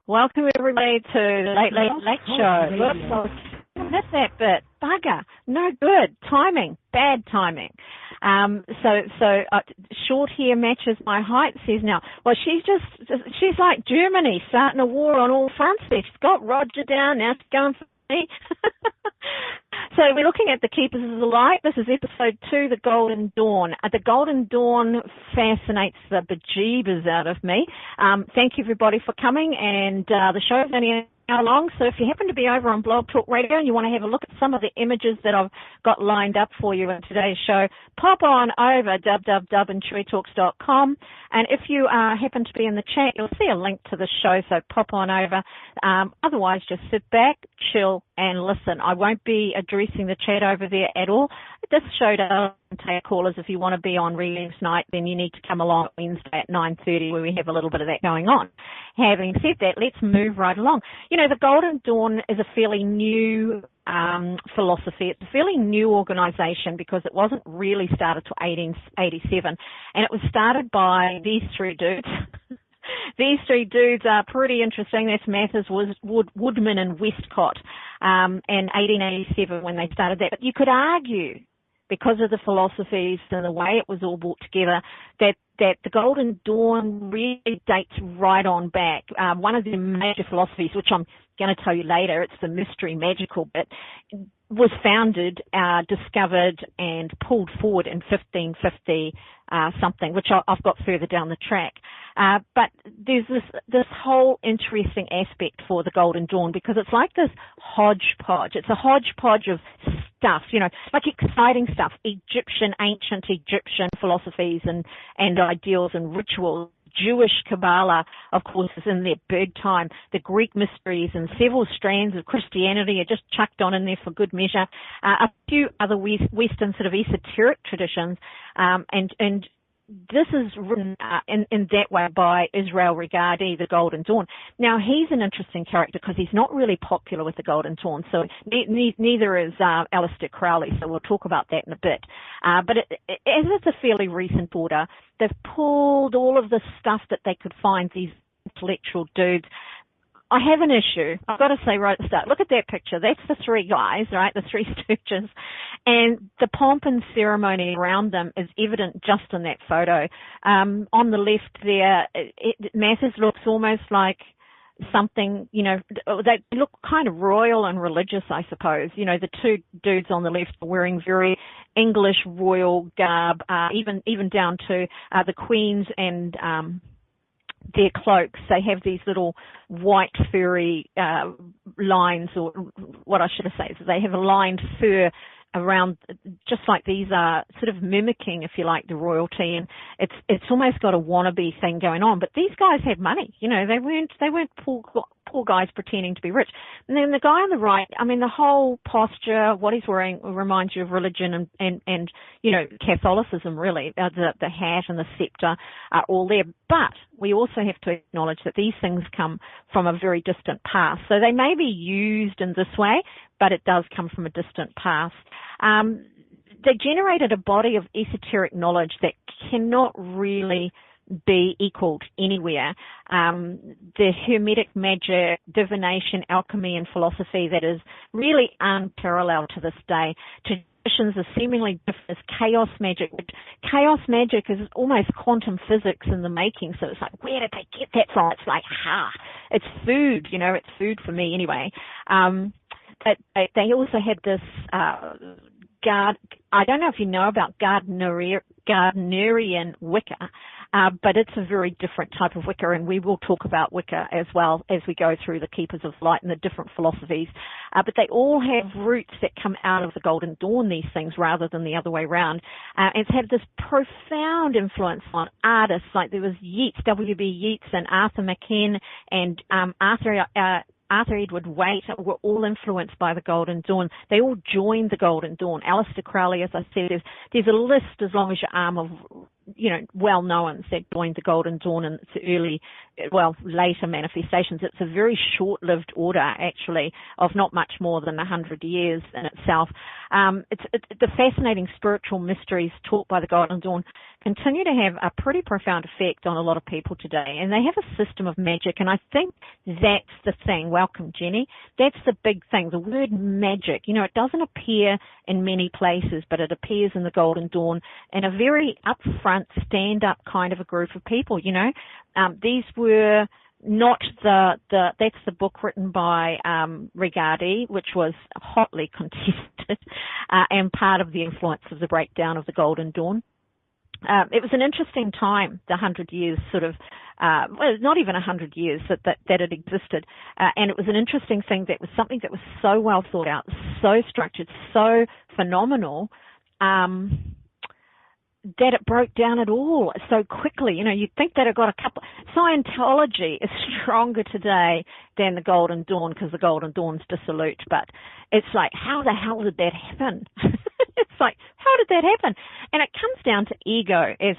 Welcome everybody to the Late Show. Whoops, I missed that bit. Bugger. No good. Timing. Bad timing. So short hair matches my height, says now. Well, she's like Germany, starting a war on all fronts there. She's got Roger down, now she's going for me. So we're looking at the Keepers of the Light. This is episode 2, the Golden Dawn. The Golden Dawn fascinates the bejeebers out of me. Thank you everybody for coming, and the show's only an hour long, so if you happen to be over on Blog Talk Radio and you want to have a look at some of the images that I've got lined up for you in today's show, pop on over www.chewytalks.com, and if you happen to be in the chat, you'll see a link to the show, so pop on over. Otherwise, just sit back, chill, and listen. I won't be addressing the chat over there at all. This show doesn't take callers. If you want to be on readings night, then you need to come along Wednesday at 9:30 where we have a little bit of that going on. Having said that, let's move right along. You know, the Golden Dawn is a fairly new philosophy. It's a fairly new organisation because it wasn't really started till 1887, and it was started by these three dudes. These three dudes are pretty interesting. That's Mathers, Woodman and Westcott, in 1887 when they started that. But you could argue, because of the philosophies and the way it was all brought together, that the Golden Dawn really dates right on back. One of the major philosophies, which I'm going to tell you later, it's the mystery magical bit, was founded, discovered and pulled forward in 1550 something, which I've got further down the track. But there's this whole interesting aspect for the Golden Dawn because it's like this hodgepodge. It's a hodgepodge of stuff, you know, like exciting stuff, ancient Egyptian philosophies and ideals and rituals. Jewish Kabbalah, of course, is in there big time. The Greek mysteries and several strands of Christianity are just chucked on in there for good measure. A few other Western sort of esoteric traditions, and this is written in that way by Israel Regardie, the Golden Dawn. Now, he's an interesting character because he's not really popular with the Golden Dawn, so neither is Aleister Crowley, so we'll talk about that in a bit. But as it's a fairly recent order, they've pulled all of the stuff that they could find, these intellectual dudes. I have an issue. I've got to say right at the start, look at that picture. That's the three guys, right, the three stooges. And the pomp and ceremony around them is evident just in that photo. On the left there, Mathers looks almost like something, you know, they look kind of royal and religious, I suppose. You know, the two dudes on the left are wearing very English royal garb, even down to the Queen's and their cloaks. They have these little white furry lines, or what I should have said is they have a lined fur around, just like these are sort of mimicking, if you like, the royalty, and it's almost got a wannabe thing going on. But these guys had money, you know, they weren't poor guys pretending to be rich. And then the guy on the right, I mean, the whole posture, what he's wearing reminds you of religion and you know, Catholicism really. The hat and the scepter are all there. But we also have to acknowledge that these things come from a very distant past. So they may be used in this way, but it does come from a distant past. They generated a body of esoteric knowledge that cannot really be equaled anywhere. The Hermetic magic, divination, alchemy and philosophy that is really unparalleled to this day. Traditions are seemingly different as chaos magic. Chaos magic is almost quantum physics in the making, so it's like, where did they get that from? It's like, it's food, you know, it's food for me anyway. But they also had this I don't know if you know about Gardnerian Wicca, but it's a very different type of Wicca, and we will talk about Wicca as well as we go through the Keepers of Light and the different philosophies. But they all have roots that come out of the Golden Dawn, these things, rather than the other way around. It's had this profound influence on artists, like there was Yeats, W.B. Yeats and Arthur McKen and Arthur Edward Waite were all influenced by the Golden Dawn. They all joined the Golden Dawn. Aleister Crowley, as I said, there's a list as long as your arm of, you know, well-knowns that joined the Golden Dawn in its later manifestations. It's a very short-lived order, actually, of not much more than 100 years in itself. It's the fascinating spiritual mysteries taught by the Golden Dawn continue to have a pretty profound effect on a lot of people today. And they have a system of magic, and I think that's the thing. Welcome, Jenny. That's the big thing, the word magic. You know, it doesn't appear in many places, but it appears in the Golden Dawn in a very upfront, stand-up kind of a group of people, you know. These were not that's the book written by Regardie, which was hotly contested and part of the influence of the breakdown of the Golden Dawn. It was an interesting time, the 100 years sort of, well, not even 100 years that it existed. And it was an interesting thing that was something that was so well thought out, so structured, so phenomenal, that it broke down at all so quickly. You know, you'd think that it got a couple. Scientology is stronger today than the Golden Dawn because the Golden Dawn's dissolute. But it's like, how the hell did that happen? It's like, how did that happen? And it comes down to ego, as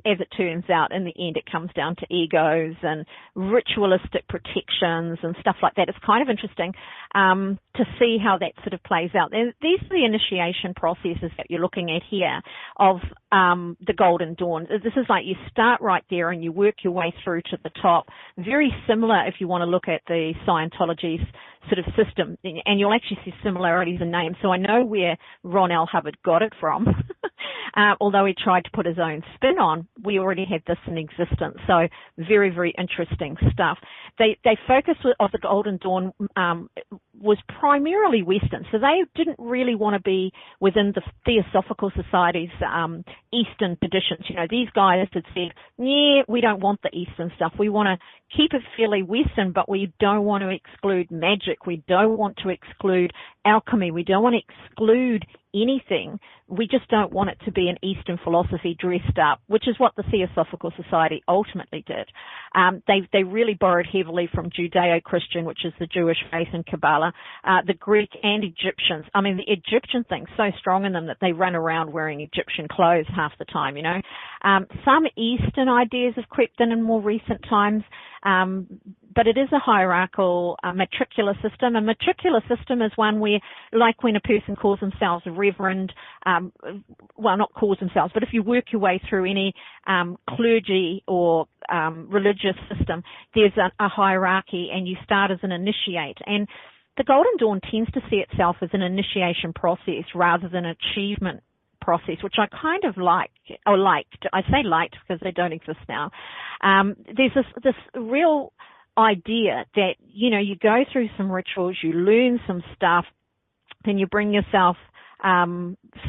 it turns out. In the end, it comes down to egos and ritualistic protections and stuff like that. It's kind of interesting to see how that sort of plays out. These are the initiation processes that you're looking at here of the Golden Dawn. This is like you start right there and you work your way through to the top. Very similar if you want to look at the Scientology's sort of system, and you'll actually see similarities in names. So I know where Ron L. Hubbard got it from. Although he tried to put his own spin on, we already had this in existence. So very, very interesting stuff. They focus of the Golden Dawn was primarily Western, so they didn't really want to be within the Theosophical Society's Eastern traditions. You know, these guys had said, yeah, we don't want the Eastern stuff. We want to keep it fairly Western, but we don't want to exclude magic. We don't want to exclude alchemy. We don't want to exclude anything. We just don't want it to be an Eastern philosophy dressed up, which is what the Theosophical Society ultimately did. They really borrowed heavily from Judeo-Christian, which is the Jewish faith, and Kabbalah, the Greek and Egyptians. I mean, the Egyptian thing's so strong in them that they run around wearing Egyptian clothes half the time, you know. Some Eastern ideas have crept in more recent times, but it is a hierarchical matricular system. A matricular system is one where, like when a person calls themselves a reverend, well, not calls themselves, but if you work your way through any clergy or religious system, there's a hierarchy, and you start as an initiate. And the Golden Dawn tends to see itself as an initiation process rather than an achievement process, which I kind of liked. I say liked because they don't exist now. There's this real idea that, you know, you go through some rituals, you learn some stuff, then you bring yourself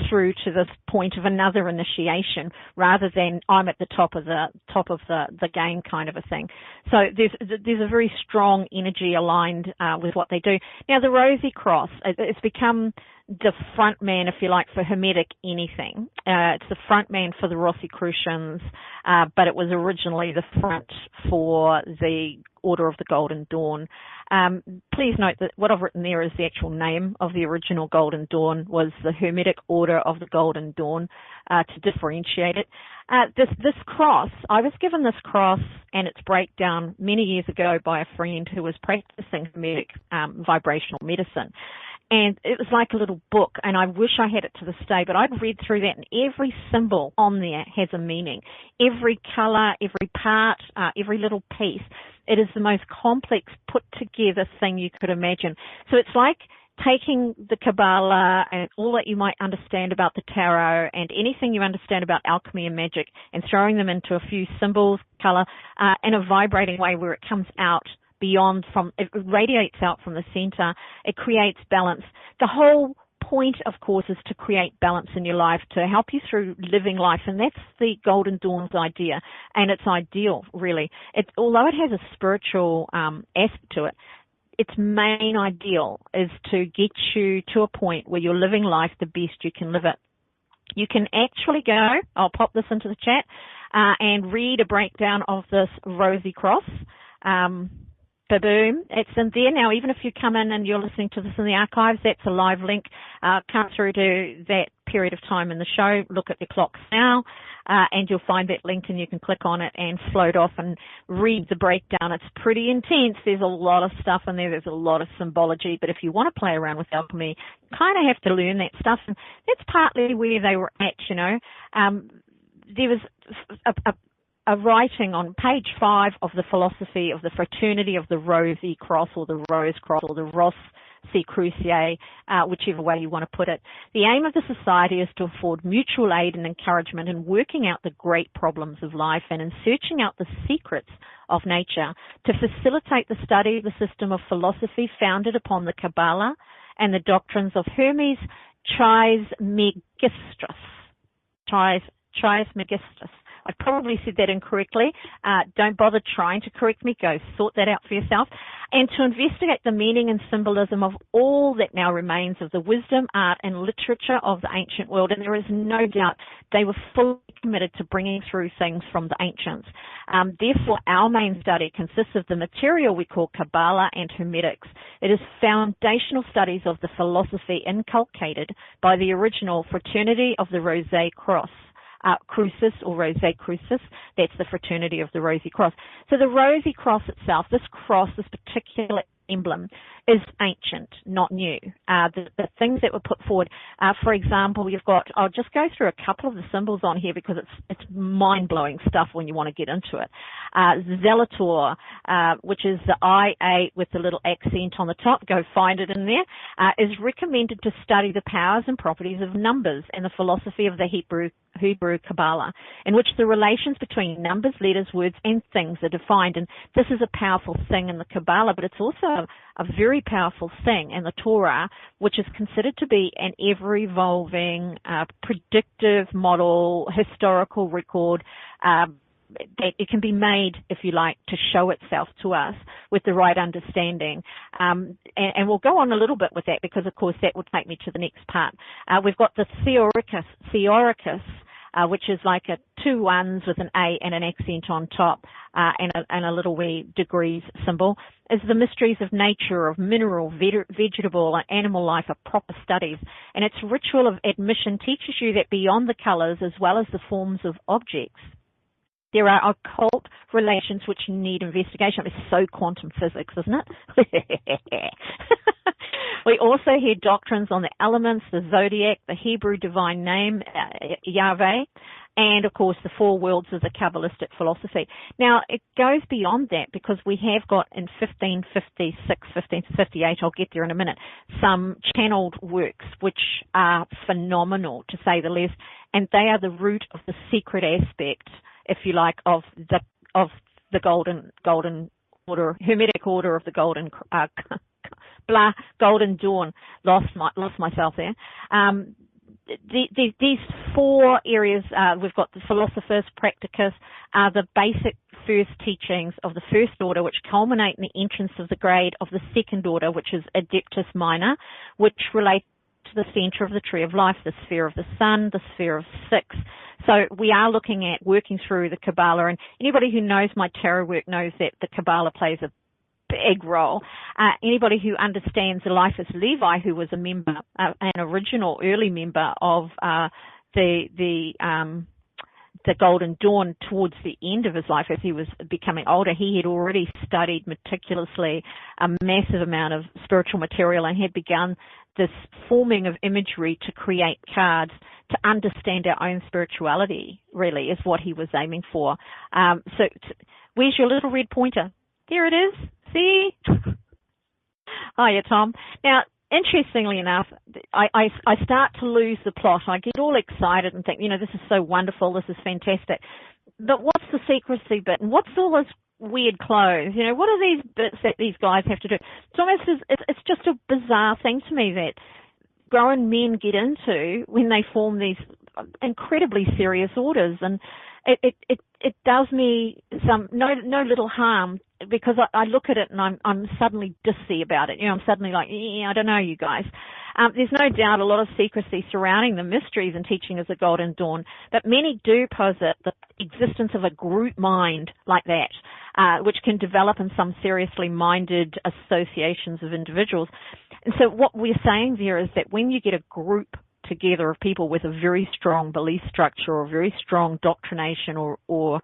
through to this point of another initiation, rather than I'm at the top of the game kind of a thing. So there's a very strong energy aligned with what they do. Now the Rosy Cross, it's become the front man, if you like, for Hermetic anything. It's the front man for the Rosicrucians, but it was originally the front for the Order of the Golden Dawn. Please note that what I've written there is the actual name of the original Golden Dawn was the Hermetic Order of the Golden Dawn, to differentiate it. This cross, I was given this cross and its breakdown many years ago by a friend who was practicing Hermetic vibrational medicine. And it was like a little book, and I wish I had it to this day, but I'd read through that, and every symbol on there has a meaning. Every color, every part, every little piece. It is the most complex, put-together thing you could imagine. So it's like taking the Kabbalah and all that you might understand about the tarot and anything you understand about alchemy and magic and throwing them into a few symbols, color, in a vibrating way where it comes out beyond it radiates out from the center. It creates balance. The whole point, of course, is to create balance in your life, to help you through living life, and that's the Golden Dawn's idea, and it's ideal, really. Although it has a spiritual aspect to it, its main ideal is to get you to a point where you're living life the best you can live it. You can actually go, I'll pop this into the chat, and read a breakdown of this Rosy Cross. Ba-boom. It's in there now. Even if you come in and you're listening to this in the archives, that's a live link. Come through to that period of time in the show. Look at the clocks now, and you'll find that link, and you can click on it and float off and read the breakdown. It's pretty intense. There's a lot of stuff in there. There's a lot of symbology. But if you want to play around with alchemy, you kind of have to learn that stuff. And that's partly where they were at, you know. there was a writing on page 5 of the philosophy of the fraternity of the Rosy Cross, or the Rose Cross, or the Ross C. Crucier, whichever way you want to put it. The aim of the society is to afford mutual aid and encouragement in working out the great problems of life and in searching out the secrets of nature, to facilitate the study of the system of philosophy founded upon the Kabbalah and the doctrines of Hermes Trismegistus. Trismegistus. I probably said that incorrectly. Don't bother trying to correct me. Go sort that out for yourself. And to investigate the meaning and symbolism of all that now remains of the wisdom, art, and literature of the ancient world. And there is no doubt they were fully committed to bringing through things from the ancients. Therefore, our main study consists of the material we call Kabbalah and Hermetics. It is foundational studies of the philosophy inculcated by the original fraternity of the Rose Cross. Crucis, or Rose Crucis, that's the fraternity of the Rosy Cross. So the Rosy Cross itself, this cross, this particular emblem, is ancient, not new. The things that were put forward, for example, you've got, I'll just go through a couple of the symbols on here because it's mind-blowing stuff when you want to get into it. Zelator, which is the IA with the little accent on the top, go find it in there, is recommended to study the powers and properties of numbers and the philosophy of the Hebrew Kabbalah, in which the relations between numbers, letters, words, and things are defined. And this is a powerful thing in the Kabbalah, but it's also a very powerful thing in the Torah, which is considered to be an ever-evolving, predictive model, historical record, that it can be made, if you like, to show itself to us with the right understanding. And we'll go on a little bit with that because, of course, that would take me to the next part. We've got the Theoricus, which is like a 2 ones with an A and an accent on top, and a little wee degrees symbol, is the mysteries of nature, of mineral, vegetable, and animal life are proper studies. And its ritual of admission teaches you that beyond the colors as well as the forms of objects, there are occult relations which need investigation. It's so quantum physics, isn't it? We also hear doctrines on the elements, the zodiac, the Hebrew divine name, Yahweh, and, of course, the 4 worlds of the Kabbalistic philosophy. Now, it goes beyond that because we have got in 1556, 1558, I'll get there in a minute, some channeled works which are phenomenal, to say the least, and they are the root of the secret aspect, if you like, of the golden order, Hermetic order of the Golden Dawn. Lost myself there. These 4 areas, we've got the philosophers, practicus, are the basic first teachings of the first order, which culminate in the entrance of the grade of the second order, which is adeptus minor, which relate to the center of the tree of life, the sphere of the sun, the sphere of 6. So we are looking at working through the Kabbalah, and anybody who knows my tarot work knows that the Kabbalah plays a big role. Anybody who understands Eliphas Levi, who was a member, an original early member of the Golden Dawn, towards the end of his life, as he was becoming older, he had already studied meticulously a massive amount of spiritual material and had begun this forming of imagery to create cards to understand our own spirituality, really, is what he was aiming for. So where's your little red pointer? There it is. See? Hiya, Tom. Now, interestingly enough, I start to lose the plot. I get all excited and think, this is so wonderful, this is fantastic. But what's the secrecy bit? And what's all this weird clothes? What are these bits that these guys have to do? It's almost, it's just a bizarre thing to me that grown men get into when they form these incredibly serious orders. And it does me no little harm, because I look at it and I'm suddenly dissy about it. I'm suddenly like, I don't know, you guys. There's no doubt a lot of secrecy surrounding the mysteries and teaching of the Golden Dawn, but many do posit the existence of a group mind like that, which can develop in some seriously minded associations of individuals. And so what we're saying there is that when you get a group together of people with a very strong belief structure or very strong doctrination or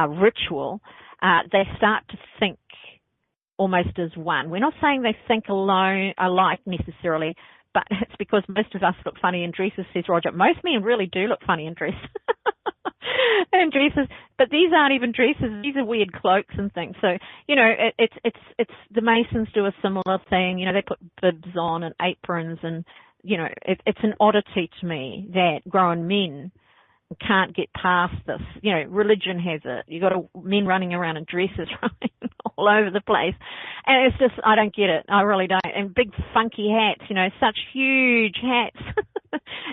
ritual, they start to think almost as one. We're not saying they think alike necessarily, but it's because most of us look funny in dresses, says Roger. Most men really do look funny in dress. and dresses. But these aren't even dresses. These are weird cloaks and things. So, it's the Masons do a similar thing. They put bibs on and aprons, and, it's an oddity to me that grown men can't get past this. Religion has it. You got men running around in dresses running all over the place. And it's just, I don't get it. I really don't. And big funky hats, such huge hats.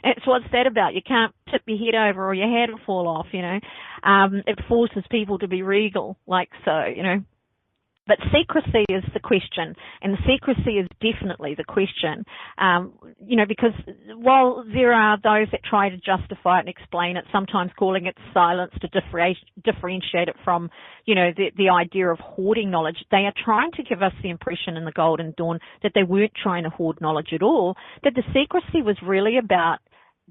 It's what's that about? You can't tip your head over or your head will fall off, It forces people to be regal, like so, But secrecy is the question, and the secrecy is definitely the question, because while there are those that try to justify it and explain it, sometimes calling it silence to differentiate it from, the idea of hoarding knowledge, they are trying to give us the impression in the Golden Dawn that they weren't trying to hoard knowledge at all, that the secrecy was really about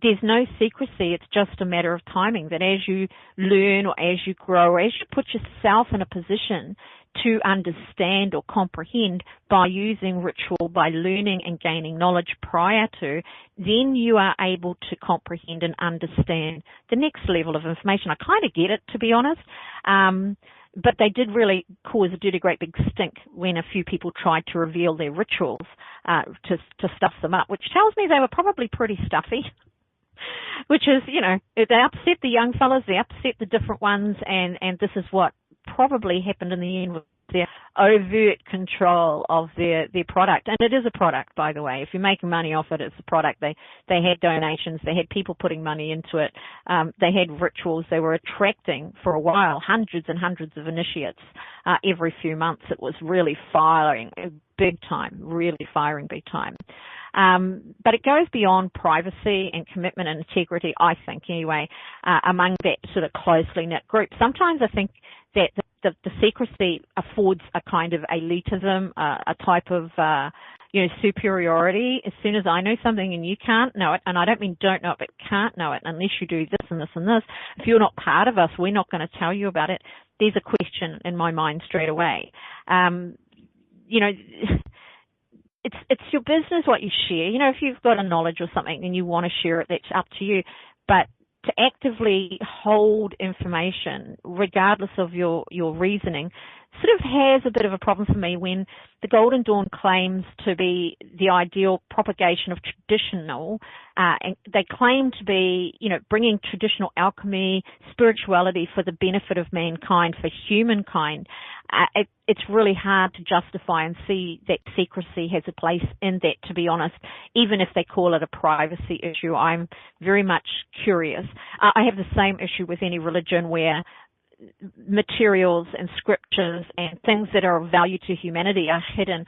there's no secrecy, it's just a matter of timing, that as you learn or as you grow or as you put yourself in a position to understand or comprehend by using ritual, by learning and gaining knowledge prior to, then you are able to comprehend and understand the next level of information. I kind of get it, to be honest, but they did really cause a dirty great big stink when a few people tried to reveal their rituals to stuff them up, which tells me they were probably pretty stuffy. Which is, they upset the young fellas, they upset the different ones, and this is what probably happened in the end with their overt control of their product. And it is a product, by the way. If you're making money off it, it's a product. They had donations, they had people putting money into it, they had rituals, they were attracting for a while hundreds and hundreds of initiates every few months. It was really firing big time, really firing big time. But it goes beyond privacy and commitment and integrity, I think, anyway, among that sort of closely knit group. Sometimes I think that the secrecy affords a kind of elitism, a type of, superiority. As soon as I know something and you can't know it, and I don't mean don't know it, but can't know it unless you do this and this and this, if you're not part of us, we're not going to tell you about it. There's a question in my mind straight away. It's your business what you share. If you've got a knowledge or something and you want to share it, that's up to you. But to actively hold information, regardless of your reasoning, sort of has a bit of a problem for me when the Golden Dawn claims to be the ideal propagation of traditional, and they claim to be, bringing traditional alchemy, spirituality for the benefit of mankind, for humankind. It's really hard to justify and see that secrecy has a place in that, to be honest, even if they call it a privacy issue. I'm very much curious. I have the same issue with any religion where materials and scriptures and things that are of value to humanity are hidden,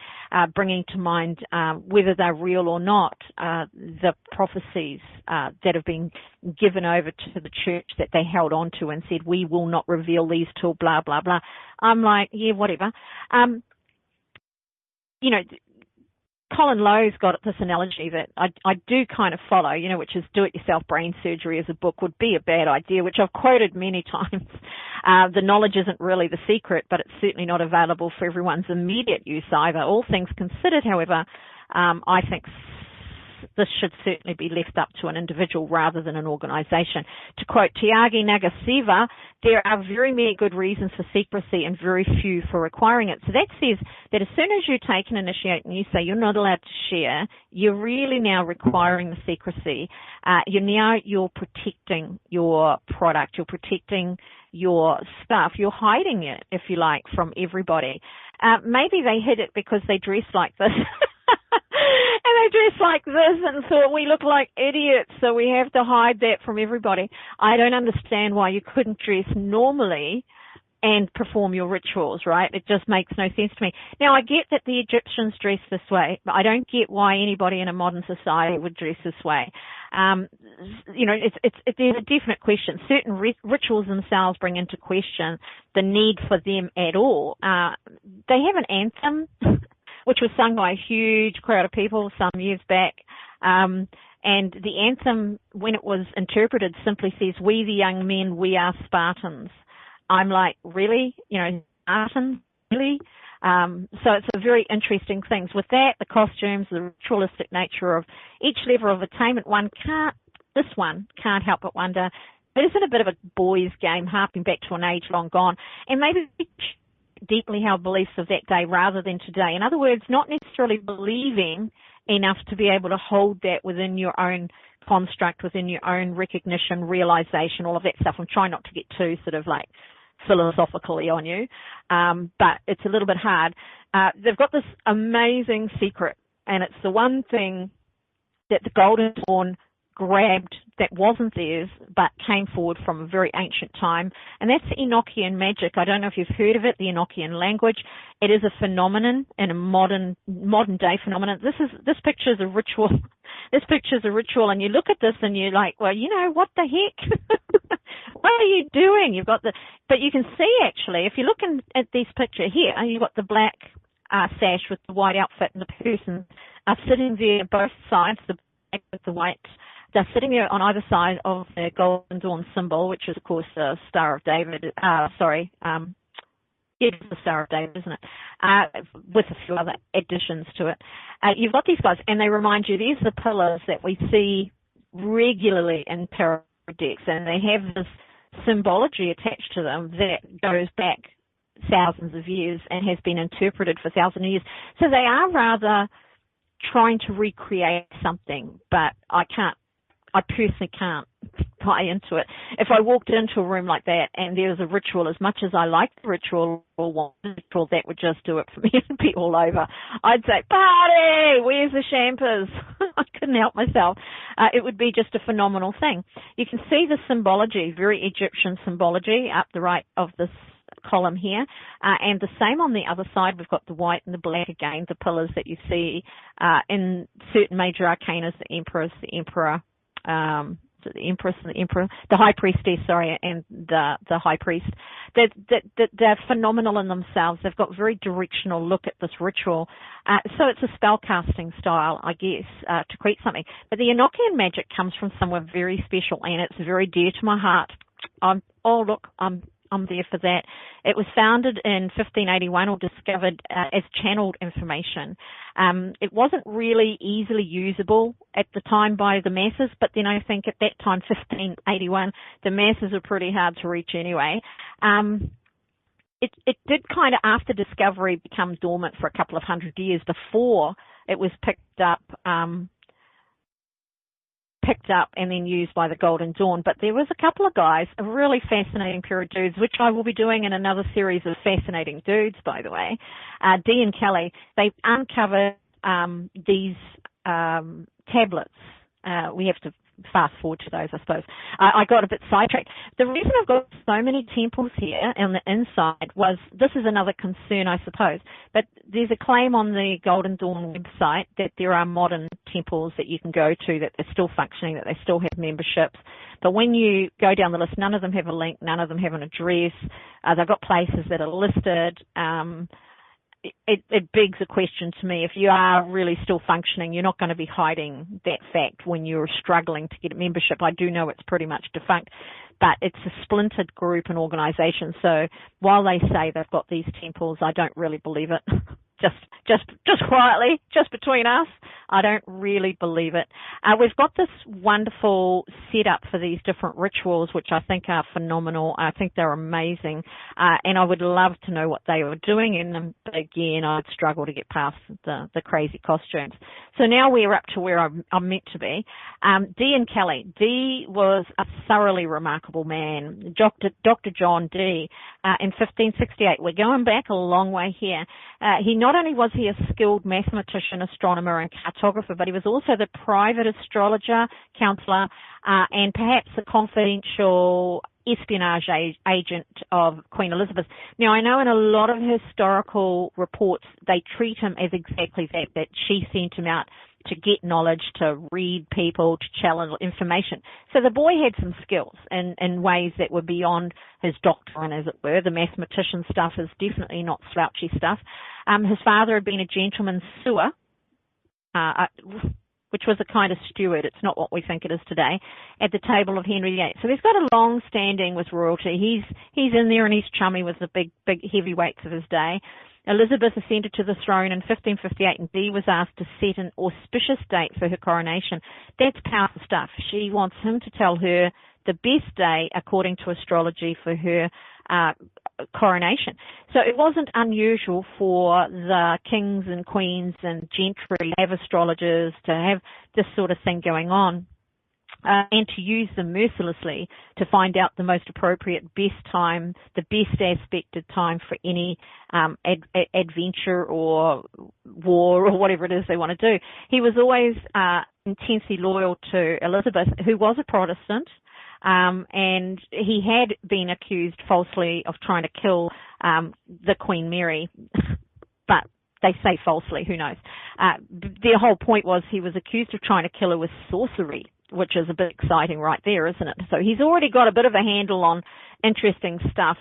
bringing to mind whether they're real or not, the prophecies that have been given over to the church that they held on to and said, we will not reveal these till blah, blah, blah. I'm like, yeah, whatever. Colin Lowe's got this analogy that I do kind of follow, which is do-it-yourself brain surgery as a book would be a bad idea, which I've quoted many times. The knowledge isn't really the secret, but it's certainly not available for everyone's immediate use either. All things considered, however, I think this should certainly be left up to an individual rather than an organization. To quote Tiagi Nagaseva, there are very many good reasons for secrecy and very few for requiring it. So that says that as soon as you take an initiate and you say you're not allowed to share, you're really now requiring the secrecy. You're protecting your product, you're protecting your stuff, you're hiding it, if you like, from everybody. Maybe they hid it because they dress like this. And they dress like this and thought we look like idiots, so we have to hide that from everybody. I don't understand why you couldn't dress normally and perform your rituals, right? It just makes no sense to me. Now, I get that the Egyptians dress this way, but I don't get why anybody in a modern society would dress this way. There's a definite question. Certain rituals themselves bring into question the need for them at all. They have an anthem which was sung by a huge crowd of people some years back. And the anthem, when it was interpreted, simply says, we the young men, we are Spartans. I'm like, really? Spartans? Really? So it's a very interesting thing. With that, the costumes, the ritualistic nature of each level of attainment, one can't help but wonder, It isn't a bit of a boy's game, harping back to an age long gone, and maybe deeply held beliefs of that day rather than today. In other words, not necessarily believing enough to be able to hold that within your own construct, within your own recognition, realization, all of that stuff. I'm trying not to get too sort of like philosophically on you, but it's a little bit hard. They've got this amazing secret, and it's the one thing that the Golden Dawn grabbed that wasn't theirs but came forward from a very ancient time, and that's Enochian magic. I don't know if you've heard of it, the Enochian language. It is a phenomenon, and a modern day phenomenon. This picture is a ritual. This picture is a ritual, and you look at this and you're like, well, you know, what the heck? What are you doing? But you can see actually, if you're looking at this picture here, you've got the black sash with the white outfit, and the person sitting there, both sides, the black with the white. They're sitting there on either side of the Golden Dawn symbol, which is, of course, the Star of David. It's the Star of David, isn't it? With a few other additions to it. You've got these guys, and they remind you, these are the pillars that we see regularly in tarot decks, and they have this symbology attached to them that goes back thousands of years and has been interpreted for thousands of years. So they are rather trying to recreate something, but I personally can't buy into it. If I walked into a room like that and there was a ritual, as much as I like the ritual or want the ritual, that would just do it for me and be all over. I'd say, party, where's the champers? I couldn't help myself. It would be just a phenomenal thing. You can see the symbology, very Egyptian symbology up the right of this column here, and the same on the other side. We've got the white and the black again, the pillars that you see in certain major arcanas, the emperors, the emperor, the empress and the emperor, the high priestess, and the high priest. They're phenomenal in themselves. They've got very directional look at this ritual. So it's a spell casting style, I guess, to create something. But the Enochian magic comes from somewhere very special, and it's very dear to my heart. I'm there for that. It was founded in 1581 or discovered as channeled information. It wasn't really easily usable at the time by the masses, but then I think at that time, 1581, the masses were pretty hard to reach anyway. It did kind of, after discovery, become dormant for a couple of hundred years before it was picked up and then used by the Golden Dawn. But there was a couple of guys, a really fascinating pair of dudes, which I will be doing in another series of fascinating dudes, by the way, Dee and Kelly. They uncovered these tablets. We have to fast forward to those, I suppose. I got a bit sidetracked. The reason I've got so many temples here on the inside was, this is another concern, I suppose, but there's a claim on the Golden Dawn website that there are modern temples that you can go to, that they're still functioning, that they still have memberships. But when you go down the list, none of them have a link, none of them have an address. They've got places that are listed. It begs a question to me. If you are really still functioning, you're not going to be hiding that fact when you're struggling to get a membership. I do know it's pretty much defunct, but it's a splintered group and organisation. So while they say they've got these temples, I don't really believe it. Just quietly, just between us, I don't really believe it. We've got this wonderful setup for these different rituals, which I think are phenomenal. I think they're amazing, and I would love to know what they were doing in them. But again, I'd struggle to get past the crazy costumes. So now we're up to where I'm meant to be. Dee and Kelly. Dee was a thoroughly remarkable man, Dr. John Dee, in 1568. We're going back a long way here. He not only was he a skilled mathematician, astronomer, and cartographer, but he was also the private astrologer, counselor, and perhaps a confidential espionage agent of Queen Elizabeth. Now, I know in a lot of historical reports, they treat him as exactly that she sent him out to get knowledge, to read people, to challenge information. So the boy had some skills in ways that were beyond his doctrine, as it were. The mathematician stuff is definitely not slouchy stuff. His father had been a gentleman's sewer, which was a kind of steward. It's not what we think it is today, at the table of Henry VIII. So he's got a long standing with royalty. He's in there and he's chummy with the big heavyweights of his day. Elizabeth ascended to the throne in 1558, and Dee was asked to set an auspicious date for her coronation. That's powerful stuff. She wants him to tell her the best day, according to astrology, for her coronation. So it wasn't unusual for the kings and queens and gentry to have astrologers, to have this sort of thing going on. And to use them mercilessly to find out the most appropriate, best time, the best aspected time for any adventure or war or whatever it is they want to do. He was always intensely loyal to Elizabeth, who was a Protestant, and he had been accused falsely of trying to kill the Queen Mary, but they say falsely, who knows. Their whole point was he was accused of trying to kill her with sorcery, which is a bit exciting right there, isn't it? So he's already got a bit of a handle on interesting stuff,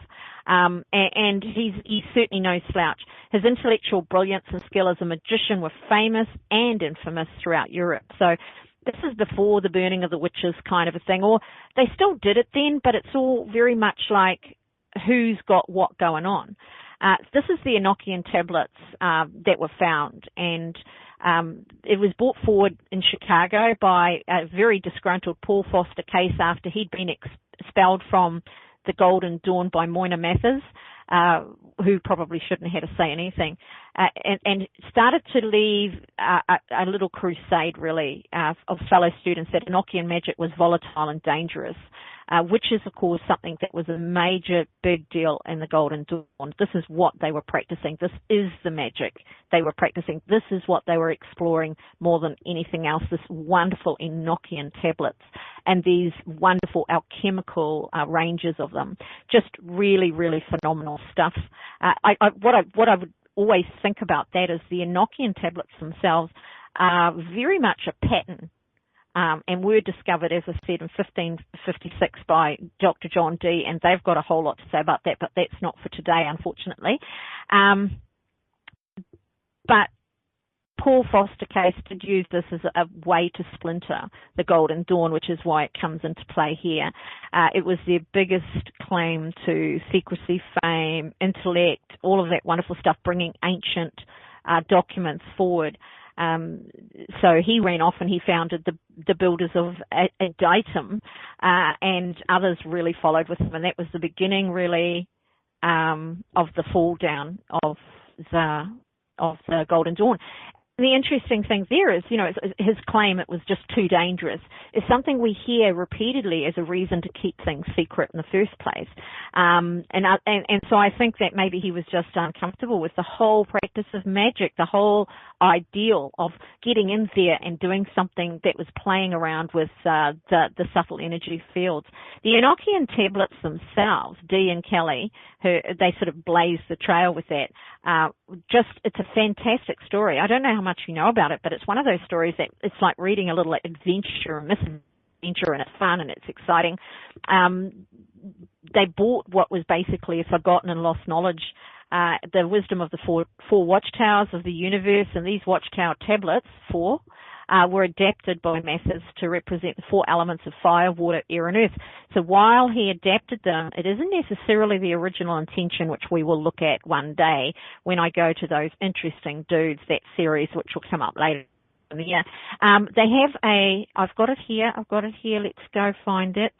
and he's certainly no slouch. His intellectual brilliance and skill as a magician were famous and infamous throughout Europe. So this is before the burning of the witches kind of a thing, or they still did it then, but it's all very much like who's got what going on. This is the Enochian tablets that were found, and it was brought forward in Chicago by a very disgruntled Paul Foster Case after he'd been expelled from the Golden Dawn by Moyna Mathers, who probably shouldn't have had to say anything, and started to leave a little crusade, really, of fellow students that Enochian magic was volatile and dangerous, which is, of course, something that was a major, big deal in the Golden Dawn. This is what they were practicing. This is the magic they were practicing. This is what they were exploring more than anything else, this wonderful Enochian tablets and these wonderful alchemical ranges of them. Just really, really phenomenal stuff. What I would always think about that is the Enochian tablets themselves are very much a pattern. And were discovered, as I said, in 1556 by Dr. John D, and they've got a whole lot to say about that, but that's not for today, unfortunately. But Paul Foster Case did use this as a way to splinter the Golden Dawn, which is why it comes into play here. It was their biggest claim to secrecy, fame, intellect, all of that wonderful stuff, bringing ancient documents forward. So he ran off and he founded the builders of Datum, and others really followed with him, and that was the beginning, really, of the fall down of the Golden Dawn. The interesting thing there is, his claim it was just too dangerous is something we hear repeatedly as a reason to keep things secret in the first place. And so I think that maybe he was just uncomfortable with the whole practice of magic, the whole ideal of getting in there and doing something that was playing around with the subtle energy fields. The Enochian tablets themselves, Dee and Kelly, they sort of blazed the trail with that. It's a fantastic story. I don't know how much you know about it, but it's one of those stories that it's like reading a little adventure, misadventure, and it's fun and it's exciting. They bought what was basically a forgotten and lost knowledge, the wisdom of the four watchtowers of the universe, and these watchtower tablets, were adapted by Mathers to represent the four elements of fire, water, air, and earth. So while he adapted them, it isn't necessarily the original intention, which we will look at one day when I go to those interesting dudes, that series, which will come up later in the year. They have I've got it here, let's go find it.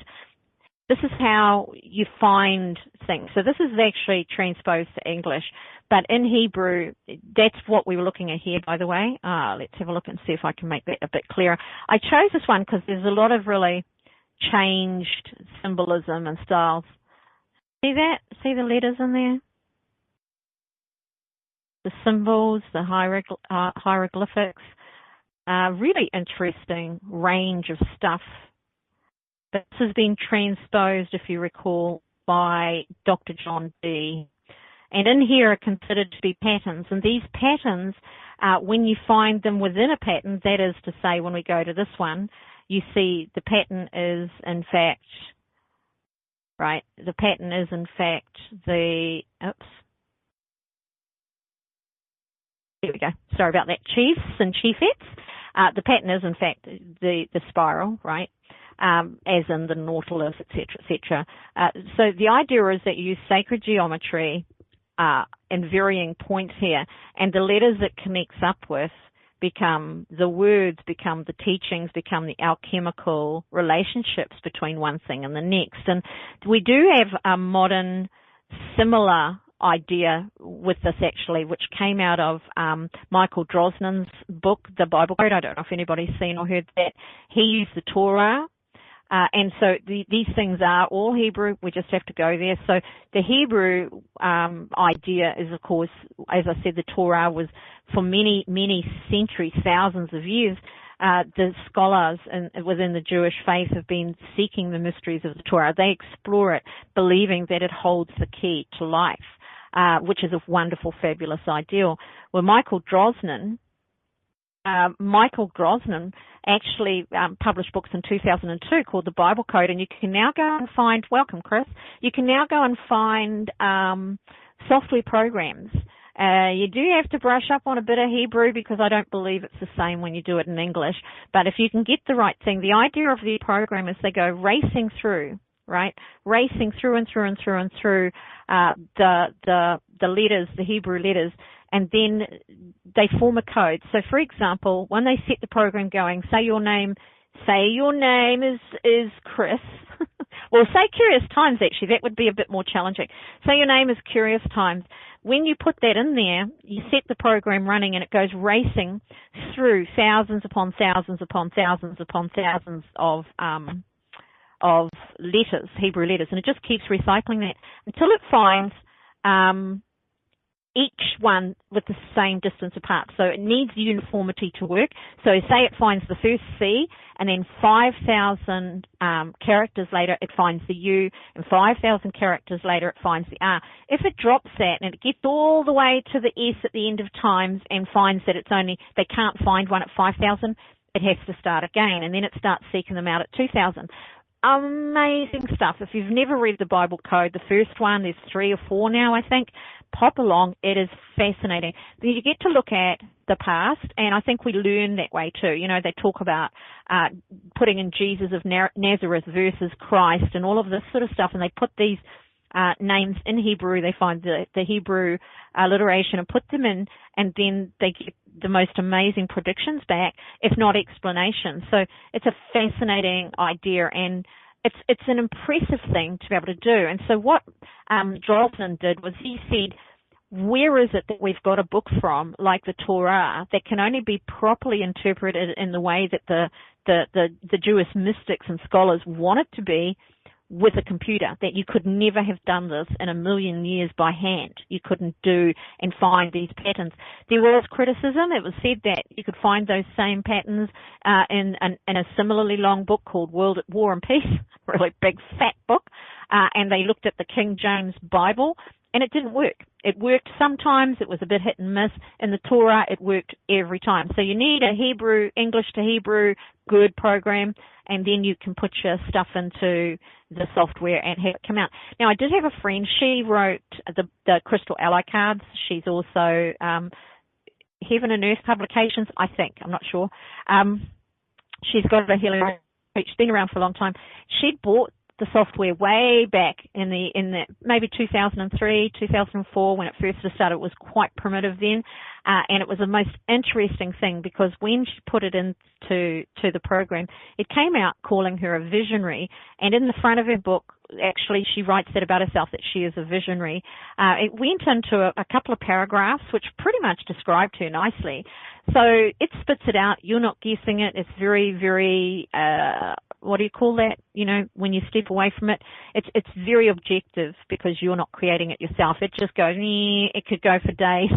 This is how you find things. So this is actually transposed to English, but in Hebrew, that's what we were looking at here, by the way. Let's have a look and see if I can make that a bit clearer. I chose this one because there's a lot of really changed symbolism and styles. See that? See the letters in there? The symbols, the hieroglyphics. Really interesting range of stuff. This has been transposed, if you recall, by Dr. John D. And in here are considered to be patterns. And these patterns, when you find them within a pattern, that is to say, when we go to this one, you see the pattern is, in fact, right, the pattern is, in fact, there we go. Sorry about that. Chiefs and chiefettes. The pattern is, in fact, the spiral, right? As in the nautilus, etc., etc. So the idea is that you use sacred geometry in varying points here, and the letters it connects up with become the words, become the teachings, become the alchemical relationships between one thing and the next. And we do have a modern similar idea with this, actually, which came out of Michael Drosnin's book, The Bible Code. I don't know if anybody's seen or heard that. He used the Torah. And so these things are all Hebrew. We just have to go there. So the Hebrew idea is, of course, as I said, the Torah was for many, many centuries, thousands of years. The scholars within the Jewish faith have been seeking the mysteries of the Torah. They explore it, believing that it holds the key to life, which is a wonderful, fabulous ideal. Well, Michael Drosnin actually published books in 2002 called The Bible Code, and you can now go and find, welcome Chris, you can now go and find software programs. You do have to brush up on a bit of Hebrew because I don't believe it's the same when you do it in English, but if you can get the right thing, the idea of the program is they go racing through, right? Racing through and through and through and through the letters, the Hebrew letters, and then they form a code. So, for example, when they set the program going, say your name is Chris. Well, say Curious Times, actually. That would be a bit more challenging. Say your name is Curious Times. When you put that in there, you set the program running and it goes racing through thousands upon thousands upon thousands upon thousands of letters, Hebrew letters, and it just keeps recycling that until it finds each one with the same distance apart. So it needs uniformity to work. So say it finds the first C, and then 5,000 characters later it finds the U, and 5,000 characters later it finds the R. If it drops that and it gets all the way to the S at the end of times and finds that they can't find one at 5,000, it has to start again, and then it starts seeking them out at 2,000. Amazing stuff. If you've never read the Bible Code, the first one, there's 3 or 4 now, I think, pop along. It is fascinating. Then you get to look at the past, and I think we learn that way too. You know, they talk about putting in Jesus of Nazareth versus Christ and all of this sort of stuff, and they put these names in Hebrew. They find the Hebrew alliteration and put them in, and then they get the most amazing predictions back, if not explanations. So it's a fascinating idea, and it's an impressive thing to be able to do. And so what Drosnin did was he said, where is it that we've got a book from, like the Torah, that can only be properly interpreted in the way that the Jewish mystics and scholars want it to be, with a computer, that you could never have done this in a million years by hand. You couldn't do and find these patterns. There was criticism. It was said that you could find those same patterns in a similarly long book called World at War and Peace, really big fat book, and they looked at the King James Bible, and it didn't work. It worked sometimes. It was a bit hit and miss. In the Torah, it worked every time. So you need a English to Hebrew, good program, and then you can put your stuff into the software and have it come out. Now, I did have a friend. She wrote the Crystal Ally cards. She's also Heaven and Earth Publications, I think. I'm not sure. She's got a healing. She's been around for a long time. She'd bought the software way back in the maybe 2003, 2004 when it first started. It was quite primitive then, and it was the most interesting thing because when she put it into the program, it came out calling her a visionary, and in the front of her book, actually, she writes that about herself, that she is a visionary. It went into a couple of paragraphs which pretty much described her nicely. So it spits it out. You're not guessing it. It's very, very, what do you call that? You know, when you step away from it, it's very objective because you're not creating it yourself. It just goes, it could go for days,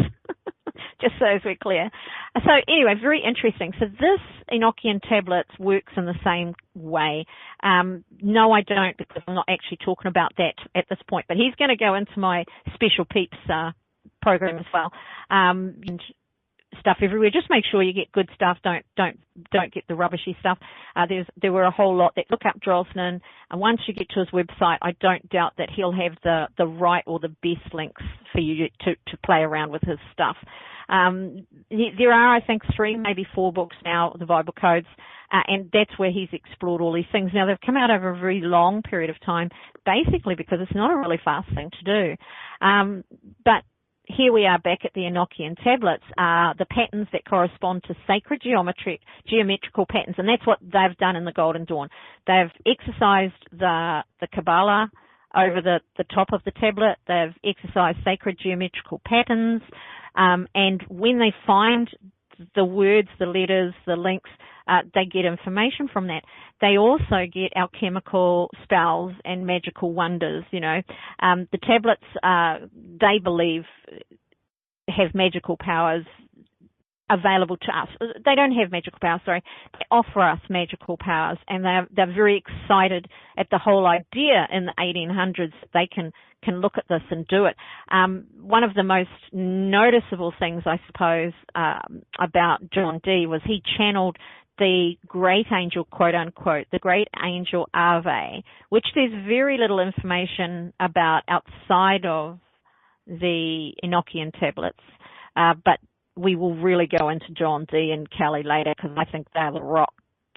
just so as we're clear. So anyway, very interesting. So this Enochian tablets works in the same way. No, I don't, because I'm not actually talking about that at this point, but he's going to go into my Special Peeps program as well. And stuff everywhere. Just make sure you get good stuff. Don't get the rubbishy stuff. There were a whole lot that look up Drosnin, and once you get to his website, I don't doubt that he'll have the right or the best links for you to play around with his stuff. There are, I think, 3, maybe 4 books now, the Bible Codes, and that's where he's explored all these things. Now, they've come out over a very long period of time, basically because it's not a really fast thing to do. But here we are back at the Enochian tablets, the patterns that correspond to sacred geometrical patterns, and that's what they've done in the Golden Dawn. They've exercised the Kabbalah over the top of the tablet. They've exercised sacred geometrical patterns, and when they find the words, the letters, the links, they get information from that. They also get alchemical spells and magical wonders, The tablets, they believe, have magical powers available to us. They don't have magical powers, sorry. They offer us magical powers, and they're very excited at the whole idea in the 1800s that they can look at this and do it. One of the most noticeable things, I suppose, about John Dee was he channeled the great angel, quote unquote, the great angel Ave, which there's very little information about outside of the Enochian tablets, but we will really go into John Dee and Kelly later because I think they're the rock.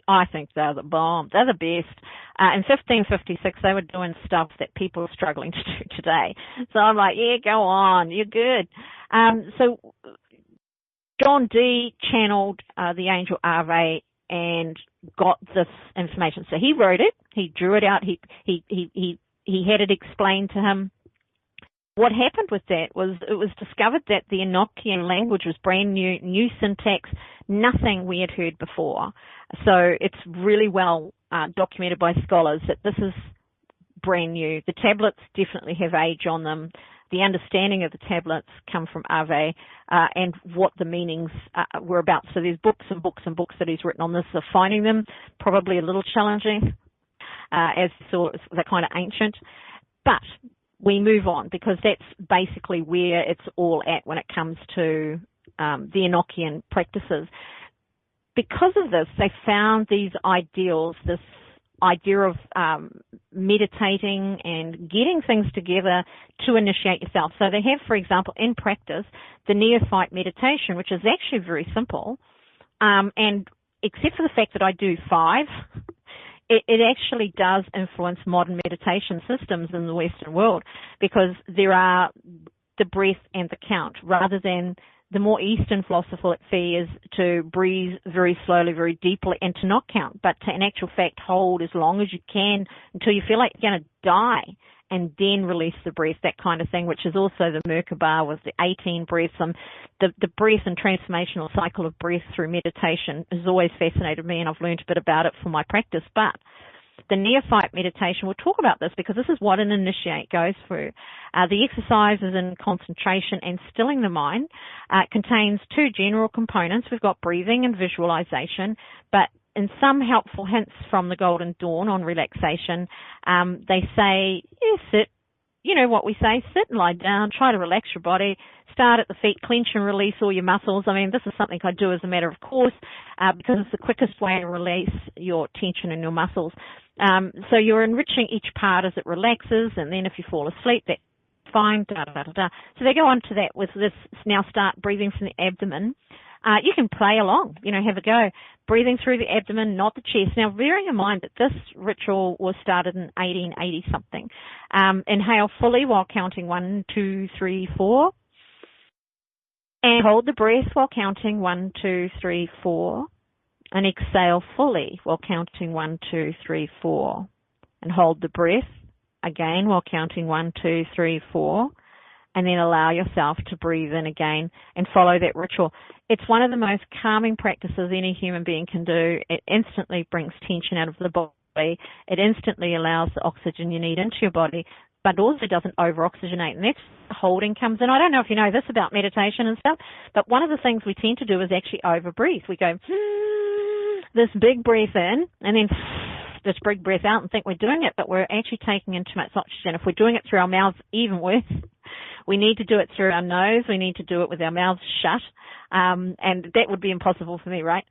I think they're the bomb. They're the best. In 1556, they were doing stuff that people are struggling to do today. So I'm like, yeah, go on. You're good. So John Dee channeled the angel Ave and got this information. So he wrote it. He drew it out. He had it explained to him. What happened with that was it was discovered that the Enochian language was brand new syntax, nothing we had heard before. So it's really well documented by scholars that this is brand new. The tablets definitely have age on them. The understanding of the tablets come from Ave and what the meanings were about. So there's books and books and books that he's written on this. So finding them probably a little challenging as they're kind of ancient. But we move on because that's basically where it's all at when it comes to the Enochian practices. Because of this, they found these ideals, this idea of meditating and getting things together to initiate yourself. So they have, for example, in practice, the neophyte meditation, which is actually very simple. And except for the fact that I do 5, it actually does influence modern meditation systems in the Western world because there are the breath and the count rather than the more Eastern philosophy is to breathe very slowly, very deeply and to not count, but to in actual fact hold as long as you can until you feel like you're going to die and then release the breath, that kind of thing, which is also the Merkaba with the 18 breaths. The breath and transformational cycle of breath through meditation has always fascinated me, and I've learned a bit about it from my practice. But the neophyte meditation, we'll talk about this because this is what an initiate goes through. The exercises in concentration and stilling the mind contains 2 general components. We've got breathing and visualization, but in some helpful hints from the Golden Dawn on relaxation, they say, sit, you know what we say, sit and lie down, try to relax your body, start at the feet, clench and release all your muscles. I mean, this is something I do as a matter of course because it's the quickest way to release your tension in your muscles. So you're enriching each part as it relaxes, and then if you fall asleep, that's fine, da-da-da-da-da. So they go on to that with this, now start breathing from the abdomen. You can play along, have a go. Breathing through the abdomen, not the chest. Now, bearing in mind that this ritual was started in 1880-something. Inhale fully while counting 1, 2, 3, 4. And hold the breath while counting 1, 2, 3, 4. And exhale fully while counting 1, 2, 3, 4. And hold the breath again while counting 1, 2, 3, 4. And then allow yourself to breathe in again and follow that ritual. It's one of the most calming practices any human being can do. It instantly brings tension out of the body. It instantly allows the oxygen you need into your body, but also doesn't over-oxygenate. And that's where holding comes in. I don't know if you know this about meditation and stuff, but one of the things we tend to do is actually over-breathe. We go, this big breath in, and then this big breath out and think we're doing it, but we're actually taking in too much oxygen. If we're doing it through our mouths, even worse. We need to do it through our nose. We need to do it with our mouths shut. And that would be impossible for me, right?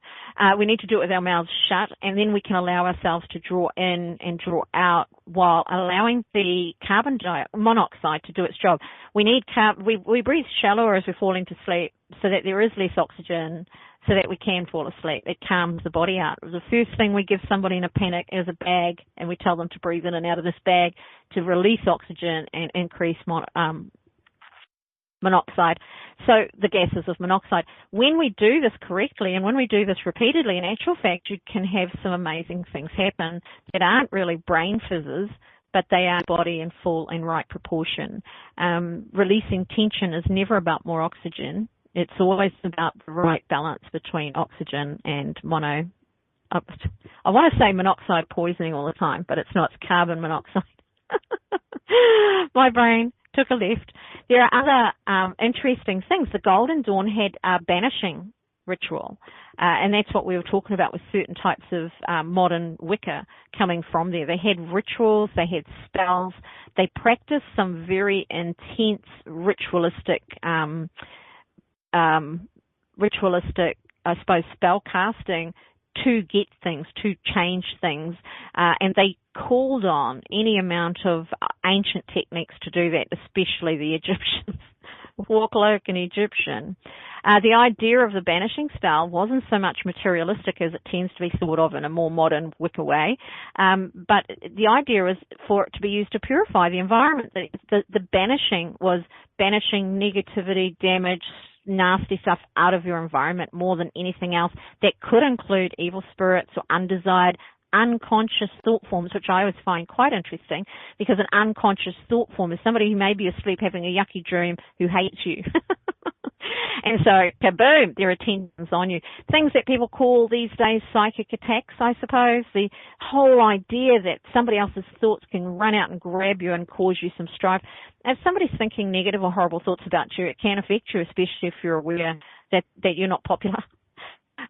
We need to do it with our mouths shut, and then we can allow ourselves to draw in and draw out while allowing the carbon monoxide to do its job. We need we breathe shallower as we're falling to sleep so that there is less oxygen so that we can fall asleep. It calms the body out. The first thing we give somebody in a panic is a bag, and we tell them to breathe in and out of this bag to release oxygen and increase monoxide. So the gases of monoxide. When we do this correctly and when we do this repeatedly, in actual fact, you can have some amazing things happen that aren't really brain fizzes, but they are body in full and right proportion. Releasing tension is never about more oxygen. It's always about the right balance between oxygen and I want to say monoxide poisoning all the time, but it's not. It's carbon monoxide. My brain took a left. There are other interesting things. The Golden Dawn had a banishing ritual, and that's what we were talking about with certain types of modern Wicca coming from there. They had rituals, they had spells, they practiced some very intense ritualistic, I suppose, spell casting to get things, to change things, and they called on any amount of ancient techniques to do that, especially the Egyptians. Walk like an Egyptian. The idea of the banishing spell wasn't so much materialistic as it tends to be thought of in a more modern Wicca way, but the idea was for it to be used to purify the environment. The banishing was banishing negativity, damage, nasty stuff out of your environment more than anything else. That could include evil spirits or undesired unconscious thought forms, which I always find quite interesting, because an unconscious thought form is somebody who may be asleep having a yucky dream who hates you. And so, kaboom, their attention's on you. Things that people call these days psychic attacks, I suppose. The whole idea that somebody else's thoughts can run out and grab you and cause you some strife. If somebody's thinking negative or horrible thoughts about you, it can affect you, especially if you're aware that you're not popular.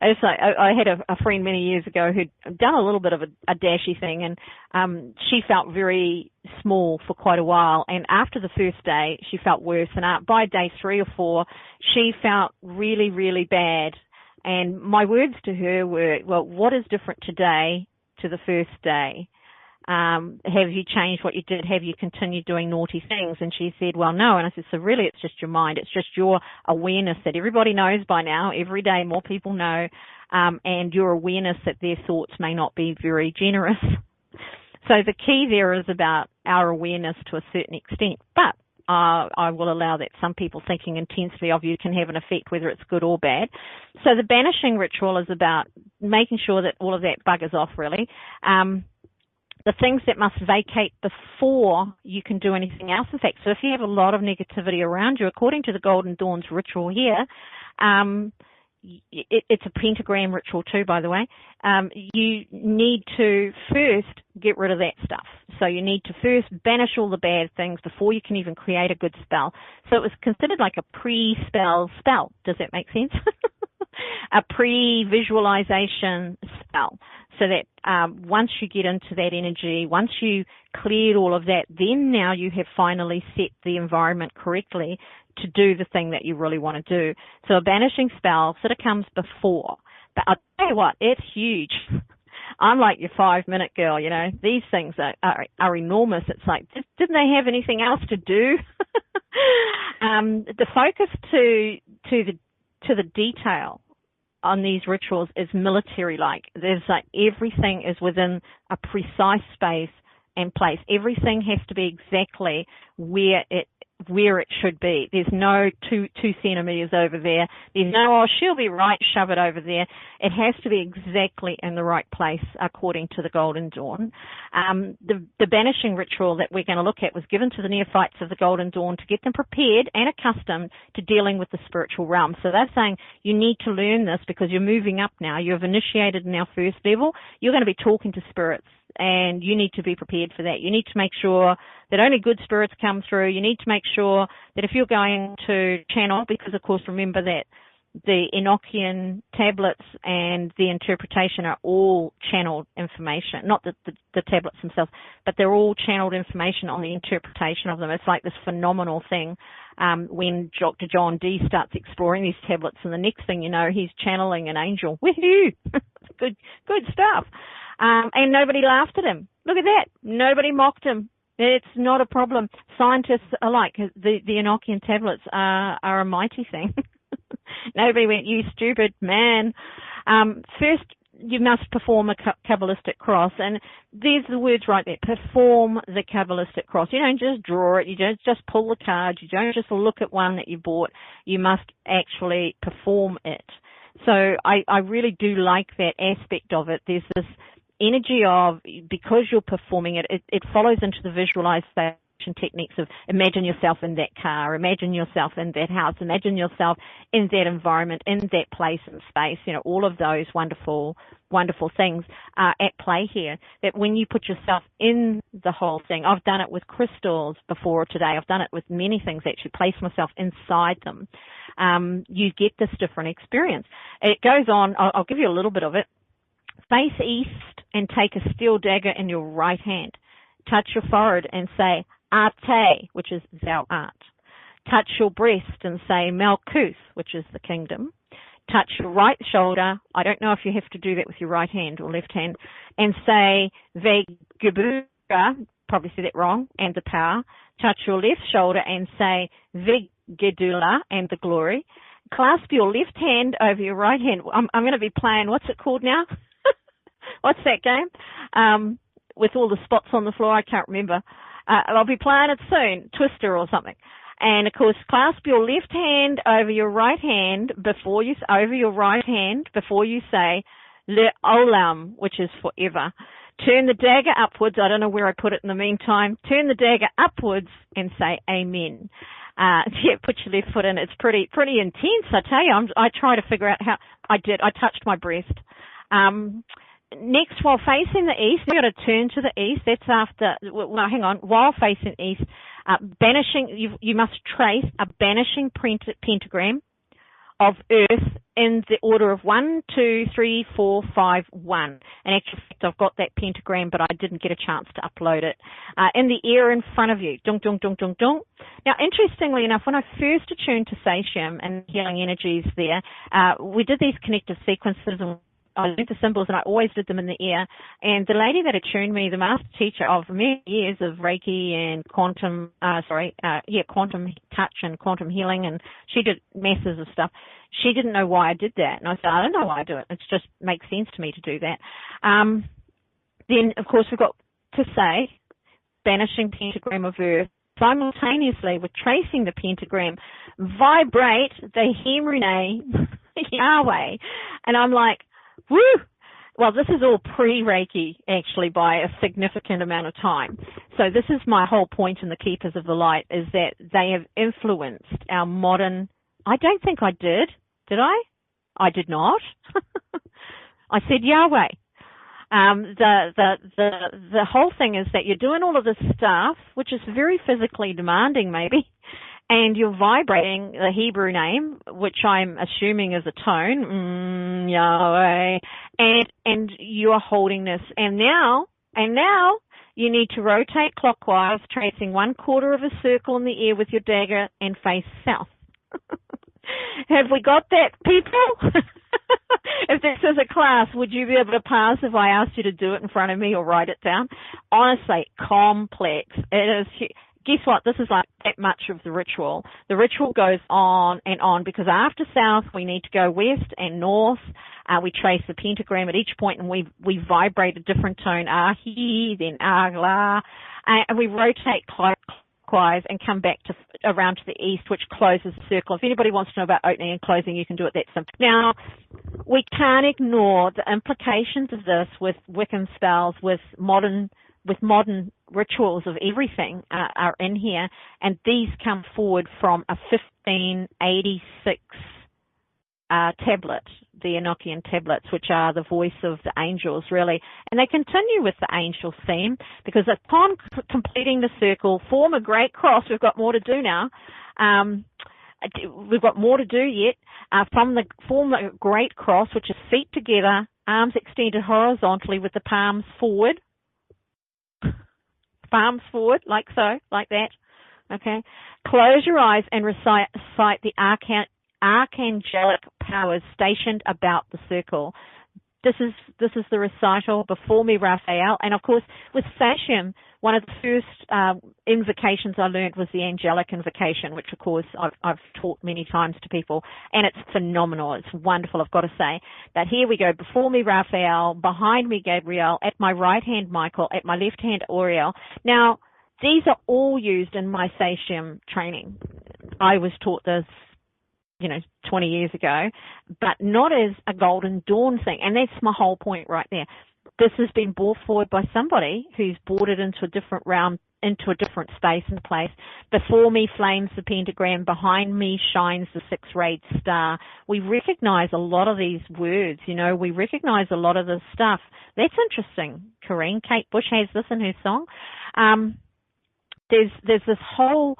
I had a friend many years ago who'd done a little bit of a dashy thing, and she felt very small for quite a while. And after the first day, she felt worse. And by day 3 or 4, she felt really, really bad. And my words to her were, well, what is different today to the first day? Have you changed what you did? Have you continued doing naughty things? And she said, well, no. And I said, so really it's just your mind. It's just your awareness that everybody knows by now. Every day more people know, and your awareness that their thoughts may not be very generous. So the key there is about our awareness to a certain extent. But I will allow that some people thinking intensely of you can have an effect, whether it's good or bad. So the banishing ritual is about making sure that all of that buggers off, really. The things that must vacate before you can do anything else. In fact, so if you have a lot of negativity around you, according to the Golden Dawn's ritual here, it's a pentagram ritual too, by the way, you need to first get rid of that stuff. So you need to first banish all the bad things before you can even create a good spell. So it was considered like a pre-spell spell. Does that make sense? A pre-visualization spell. So that once you get into that energy, once you cleared all of that, then now you have finally set the environment correctly to do the thing that you really want to do. So a banishing spell sort of comes before. But I'll tell you what, it's huge. I'm like your 5-minute girl, you know. These things are enormous. It's like, didn't they have anything else to do? The focus to the detail on these rituals is military-like. There's like everything is within a precise space and place. Everything has to be exactly where it should be. There's no two centimeters over there. There's no, oh, she'll be right, shove it over there. It has to be exactly in the right place according to the Golden Dawn. The banishing ritual that we're going to look at was given to the neophytes of the Golden Dawn to get them prepared and accustomed to dealing with the spiritual realm. So they're saying you need to learn this because you're moving up now. You've initiated in our first level. You're going to be talking to spirits, and you need to be prepared for that. You need to make sure that only good spirits come through. You need to make sure that if you're going to channel, because of course remember that the Enochian tablets and the interpretation are all channeled information, not the tablets themselves, but they're all channeled information on the interpretation of them. It's like this phenomenal thing when Dr. John.The starts exploring these tablets, and the next thing you know, he's channeling an angel. Woohoo! Good stuff. And nobody laughed at him. Look at that. Nobody mocked him. It's not a problem. Scientists alike, the Enochian tablets are a mighty thing. Nobody went, you stupid man. First, you must perform a Kabbalistic cross, and there's the words right there, perform the Kabbalistic cross. You don't just draw it, you don't just pull the card, you don't just look at one that you bought, you must actually perform it. So I really do like that aspect of it. There's this energy of, because you're performing it, it follows into the visualization techniques of imagine yourself in that car, imagine yourself in that house, imagine yourself in that environment, in that place and space. You know, all of those wonderful, wonderful things are at play here. That when you put yourself in the whole thing, I've done it with crystals before today, I've done it with many things, actually place myself inside them. You get this different experience. It goes on, I'll give you a little bit of it. Face east and take a steel dagger in your right hand. Touch your forehead and say, Ate, which is thou art. Touch your breast and say Malkuth, which is the kingdom. Touch your right shoulder. I don't know if you have to do that with your right hand or left hand. And say Vegebura, probably said that wrong, and the power. Touch your left shoulder and say Vegedula and the glory. Clasp your left hand over your right hand. I'm going to be playing, what's it called now? What's that game? With all the spots on the floor, I can't remember. I'll be playing it soon, Twister or something. And of course, clasp your left hand over your right hand before you say Le Olam, which is forever. Turn the dagger upwards. I don't know where I put it in the meantime. Turn the dagger upwards and say Amen. Put your left foot in. It's pretty intense, I tell you. I try to figure out how I did. I touched my breast. Next, while facing the east, you've got to turn to the east. That's after, well, hang on, while facing east, banishing, you must trace a banishing pentagram of earth in the order of 1, 2, 3, 4, 5, 1. In actual fact, I've got that pentagram, but I didn't get a chance to upload it. In the air in front of you. Dung, dung, dung, dung, dung. Now, interestingly enough, when I first attuned to Satium and healing energies there, we did these connective sequences, and I learned the symbols, and I always did them in the air. And the lady that attuned me, the master teacher of many years of Reiki and quantum touch and quantum healing, and she did masses of stuff. She didn't know why I did that. And I said, I don't know why I do it. It just makes sense to me to do that. Then, of course, we've got to say, banishing pentagram of earth. Simultaneously, with tracing the pentagram, vibrate the Hebrew name, Yahweh. And I'm like, woo! Well, this is all pre-Reiki, actually, by a significant amount of time. So this is my whole point in the Keepers of the Light, is that they have influenced our modern... I don't think I did. Did I? I did not. I said Yahweh. The whole thing is that you're doing all of this stuff, which is very physically demanding, maybe, and you're vibrating the Hebrew name, which I'm assuming is a tone, Yahweh, and you are holding this. And now you need to rotate clockwise, tracing 1/4 of a circle in the air with your dagger and face south. Have we got that, people? If this is a class, would you be able to pass if I asked you to do it in front of me or write it down? Honestly, complex. It is. Guess what? This is like that much of the ritual. The ritual goes on and on, because after south, we need to go west and north. We trace the pentagram at each point, and we vibrate a different tone, ahi, then agla, and we rotate clockwise and come back to around to the east, which closes the circle. If anybody wants to know about opening and closing, you can do it that simple. Now, we can't ignore the implications of this with Wiccan spells, with modern rituals of everything are in here, and these come forward from a 1586 tablet, the Enochian tablets, which are the voice of the angels, really. And they continue with the angel theme, because upon completing the circle, form a great cross. We've got more to do now. We've got more to do yet. Form a great cross, which is feet together, arms extended horizontally with the palms forward. Palms forward, like so, like that. Okay. Close your eyes and recite the archangelic powers stationed about the circle. This is the recital before me, Raphael. And of course, with Satium, one of the first invocations I learned was the angelic invocation, which of course I've taught many times to people, and it's phenomenal. It's wonderful, I've got to say. But here we go. Before me, Raphael. Behind me, Gabriel. At my right hand, Michael. At my left hand, Oriel. Now, these are all used in my satium training. I was taught this 20 years ago, but not as a Golden Dawn thing. And that's my whole point right there. This has been brought forward by somebody who's brought it into a different realm, into a different space and place. Before me flames the pentagram. Behind me shines the six-rayed star. We recognize a lot of these words, we recognize a lot of this stuff. That's interesting, Corrine. Kate Bush has this in her song. There's this whole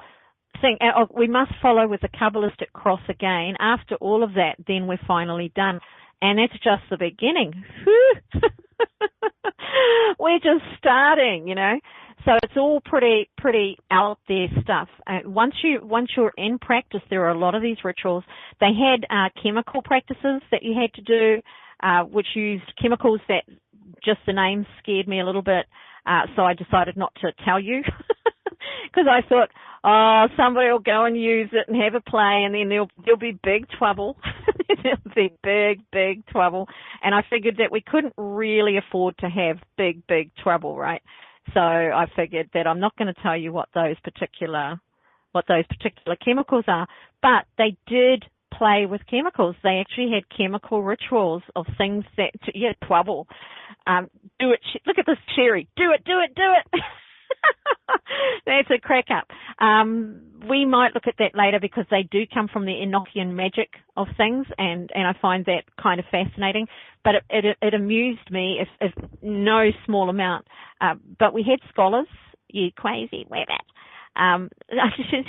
thing. We must follow with the Kabbalistic cross again. After all of that, then we're finally done. And that's just the beginning. We're just starting, So it's all pretty out there stuff. Once you're in practice, there are a lot of these rituals. They had chemical practices that you had to do, which used chemicals that just the names scared me a little bit. So I decided not to tell you because I thought, somebody will go and use it and have a play, and then there'll be big trouble. There'll be big trouble. And I figured that we couldn't really afford to have big trouble, right? So I figured that I'm not going to tell you what those particular chemicals are, but they did play with chemicals. They actually had chemical rituals of things that, trouble. Do it. Look at this cherry. Do it. That's a crack up. We might look at that later because they do come from the Enochian magic of things, and I find that kind of fascinating. But it amused me, if no small amount. But we had scholars. You crazy, where that?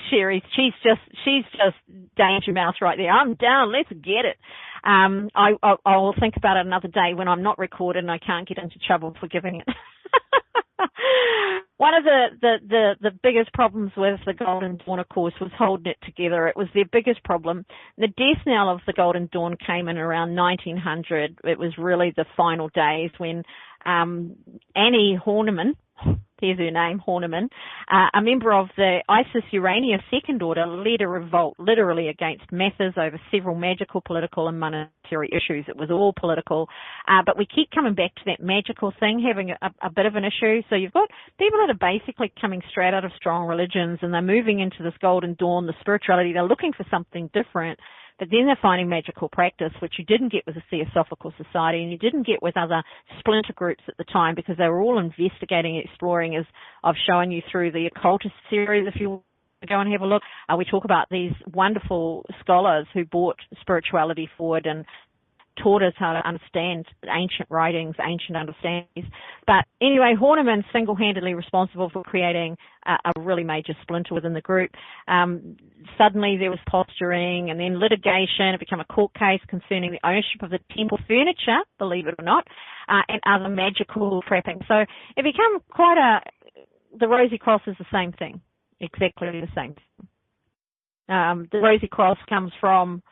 Sherry, she's just danger mouse right there. I'm down. Let's get it. I'll think about it another day when I'm not recorded and I can't get into trouble for giving it. One of the biggest problems with the Golden Dawn, of course, was holding it together. It was their biggest problem. The death knell of the Golden Dawn came in around 1900. It was really the final days when Annie Horniman, here's her name, Horniman, a member of the Isis Urania Second Order, led a revolt literally against Mathers over several magical, political and monetary issues. It was all political, but we keep coming back to that magical thing, having a bit of an issue. So you've got people that are basically coming straight out of strong religions, and they're moving into this Golden Dawn, the spirituality. They're looking for something different. But then they're finding magical practice, which you didn't get with the Theosophical Society, and you didn't get with other splinter groups at the time, because they were all investigating, exploring, as I've shown you through the occultist series. If you go and have a look, we talk about these wonderful scholars who brought spirituality forward and taught us how to understand ancient writings, ancient understandings. But anyway, Horniman's single-handedly responsible for creating a really major splinter within the group. Suddenly there was posturing and then litigation. It became a court case concerning the ownership of the temple furniture, believe it or not, and other magical trappings. So it became the Rosy Cross is the same thing, exactly the same thing. The Rosy Cross comes from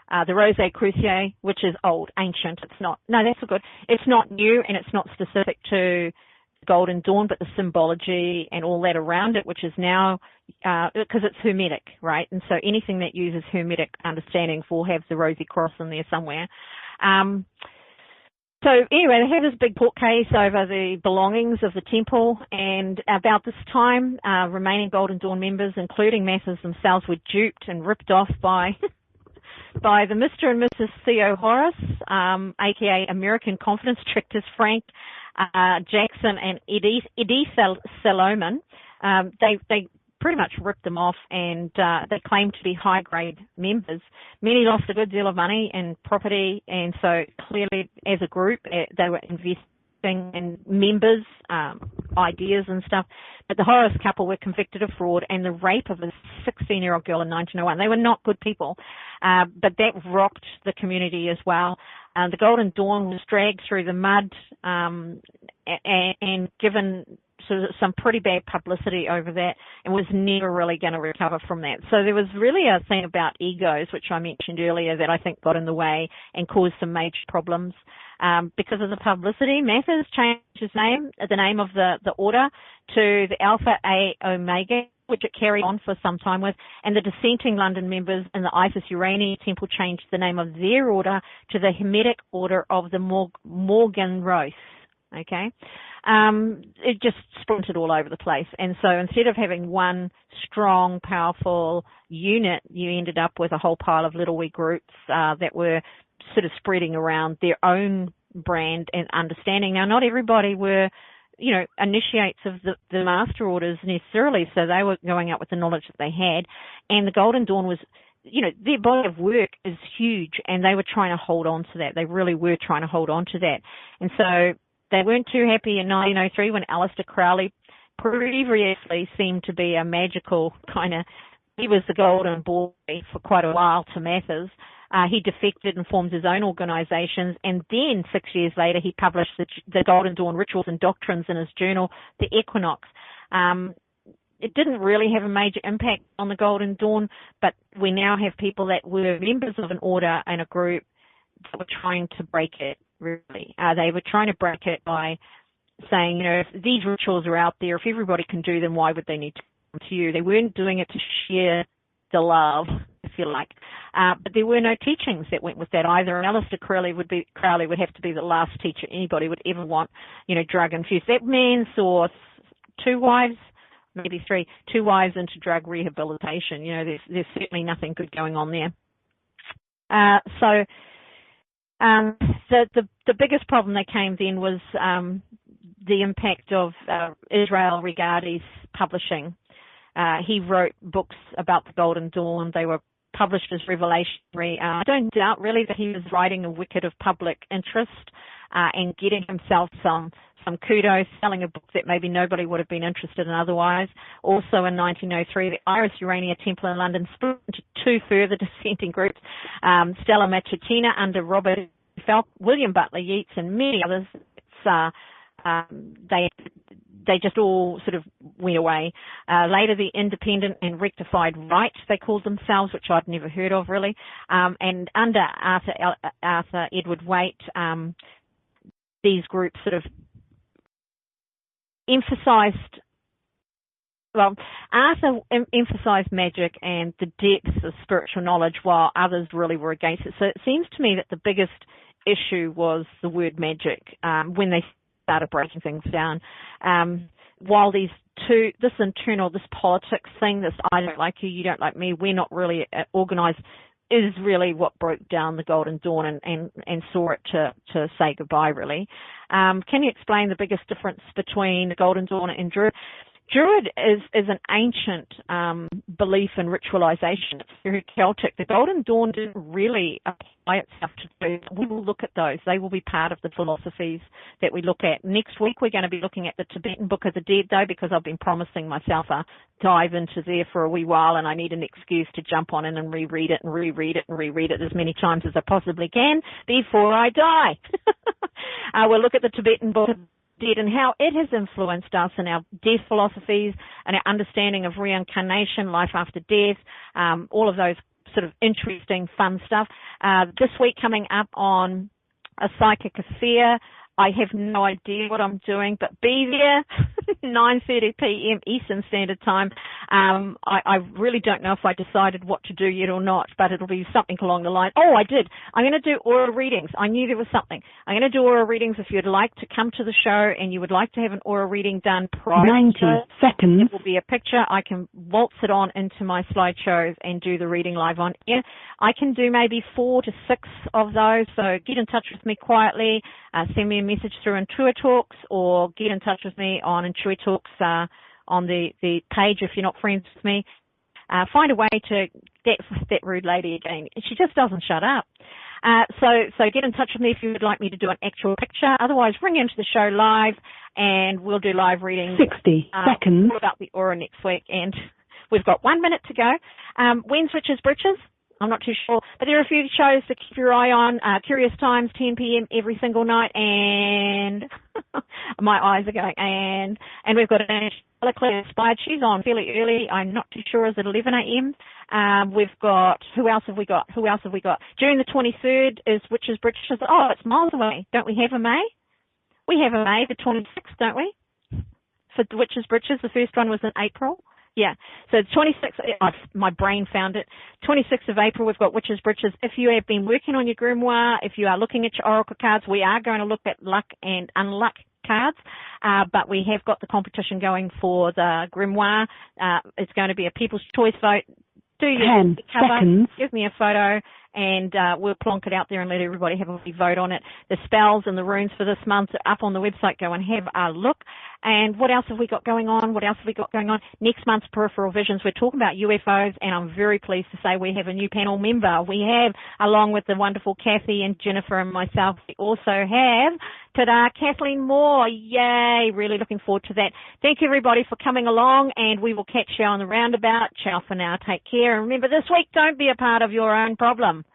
the Rosé Crucier, which is old, ancient. It's not new, and it's not specific to Golden Dawn, but the symbology and all that around it, which is now, because it's Hermetic, right? And so anything that uses Hermetic understandings will have the Rosy Cross in there somewhere. So anyway, they have this big court case over the belongings of the temple, and about this time, remaining Golden Dawn members, including Mathers themselves, were duped and ripped off by the Mr. and Mrs. Theo Horace, aka American Confidence Tricksters Frank Jackson and Eddie Salomon. They pretty much ripped them off, and they claimed to be high-grade members. Many lost a good deal of money and property, and so clearly as a group they were investing in members' ideas and stuff. But the Horace couple were convicted of fraud and the rape of a 16-year-old girl in 1901. They were not good people, but that rocked the community as well. The Golden Dawn was dragged through the mud and given some pretty bad publicity over that and was never really going to recover from that. So there was really a thing about egos, which I mentioned earlier, that I think got in the way and caused some major problems. Because of the publicity, Mathers changed the name of the order to the Alpha A Omega, which it carried on for some time with, and the dissenting London members in the Isis Urania Temple changed the name of their order to the Hermetic Order of the Morgan Rose. Okay, it just splintered all over the place, and so instead of having one strong, powerful unit, you ended up with a whole pile of little wee groups that were sort of spreading around their own brand and understanding. Now, not everybody were, initiates of the master orders necessarily, so they were going out with the knowledge that they had, and the Golden Dawn was, their body of work is huge, and they were trying to hold on to that. They really were trying to hold on to that, and so they weren't too happy in 1903 when Aleister Crowley previously seemed to be a magical kind of, he was the golden boy for quite a while to Mathers. He defected and formed his own organizations, and then 6 years later he published the Golden Dawn Rituals and Doctrines in his journal, The Equinox. It didn't really have a major impact on the Golden Dawn, but we now have people that were members of an order and a group that were trying to break it, really. They were trying to break it by saying, if these rituals are out there, if everybody can do them, why would they need to come to you? They weren't doing it to share the love, if you like. But there were no teachings that went with that either. And Aleister Crowley would have to be the last teacher anybody would ever want, drug infused. That man saw 2 wives, maybe 3, 2 wives into drug rehabilitation. There's certainly nothing good going on there. So the biggest problem that came then was the impact of Israel Regardie's publishing. He wrote books about the Golden Dawn. They were published as revelationary. I don't doubt really that he was riding a wicket of public interest and getting himself some kudos, selling a book that maybe nobody would have been interested in otherwise. Also in 1903, the Isis Urania Temple in London split into 2 further dissenting groups, Stella Matutina under Robert Falk, William Butler Yeats, and many others. They just all sort of went away. Later, the Independent and Rectified Right, they called themselves, which I'd never heard of really. And under Arthur Edward Waite, these groups sort of emphasized, Arthur emphasized magic and the depths of spiritual knowledge, while others really were against it. So it seems to me that the biggest issue was the word magic when they started breaking things down. While this politics thing, this I don't like you, you don't like me, we're not really organized, is really what broke down the Golden Dawn and saw it to say goodbye, really. Can you explain the biggest difference between the Golden Dawn and Druid? Druid is an ancient belief in ritualization. It's very Celtic. The Golden Dawn didn't really apply itself to Druid. We will look at those. They will be part of the philosophies that we look at. Next week we're going to be looking at the Tibetan Book of the Dead, though, because I've been promising myself a dive into there for a wee while, and I need an excuse to jump on in and reread it as many times as I possibly can before I die. We'll look at the Tibetan Book of Dead and how it has influenced us in our death philosophies and our understanding of reincarnation, life after death, all of those sort of interesting, fun stuff. This week coming up on A Psychic Affair, I have no idea what I'm doing, but be there, 9:30 p.m. Eastern Standard Time. I really don't know if I decided what to do yet or not, but it'll be something along the line. Oh, I did. I'm going to do aura readings. I knew there was something. I'm going to do aura readings. If you'd like to come to the show and you would like to have an aura reading done prior 90 seconds. It will be a picture. I can waltz it on into my slideshows and do the reading live on air. I can do maybe 4 to 6 of those, so get in touch with me quietly. Send me a message through Intuit Talks, or get in touch with me on Intuit Talks on the page if you're not friends with me. Find a way to get that rude lady again. She just doesn't shut up. So get in touch with me if you would like me to do an actual picture. Otherwise, ring into the show live, and we'll do live readings. 60 seconds. All about the aura next week, and we've got 1 minute to go. When's Rich's Britches? I'm not too sure. But there are a few shows to keep your eye on. Curious Times, 10 p.m. every single night, and my eyes are going, and we've got an inspired. She's on fairly early. I'm not too sure. Is it 11 a.m.? We've got, who else have we got? June the 23rd is Witches Britches. Oh, it's miles away. Don't we have a May? We have a May, the 26th, don't we? For the Witches Britches, the first one was in April. Yeah, so 26th, my brain found it. 26th of April, we've got Witches Britches. If you have been working on your grimoire, if you are looking at your oracle cards, we are going to look at luck and unluck cards, but we have got the competition going for the grimoire. It's going to be a People's Choice vote. Do your cover, give me a photo, and we'll plonk it out there and let everybody have a vote on it. The spells and the runes for this month are up on the website. Go and have a look. And what else have we got going on? Next month's Peripheral Visions, we're talking about UFOs, and I'm very pleased to say we have a new panel member. We have, along with the wonderful Kathy and Jennifer and myself, we also have ta-da, Kathleen Moore. Yay, really looking forward to that. Thank you, everybody, for coming along, and we will catch you on the roundabout. Ciao for now. Take care. And remember, this week, don't be a part of your own problem.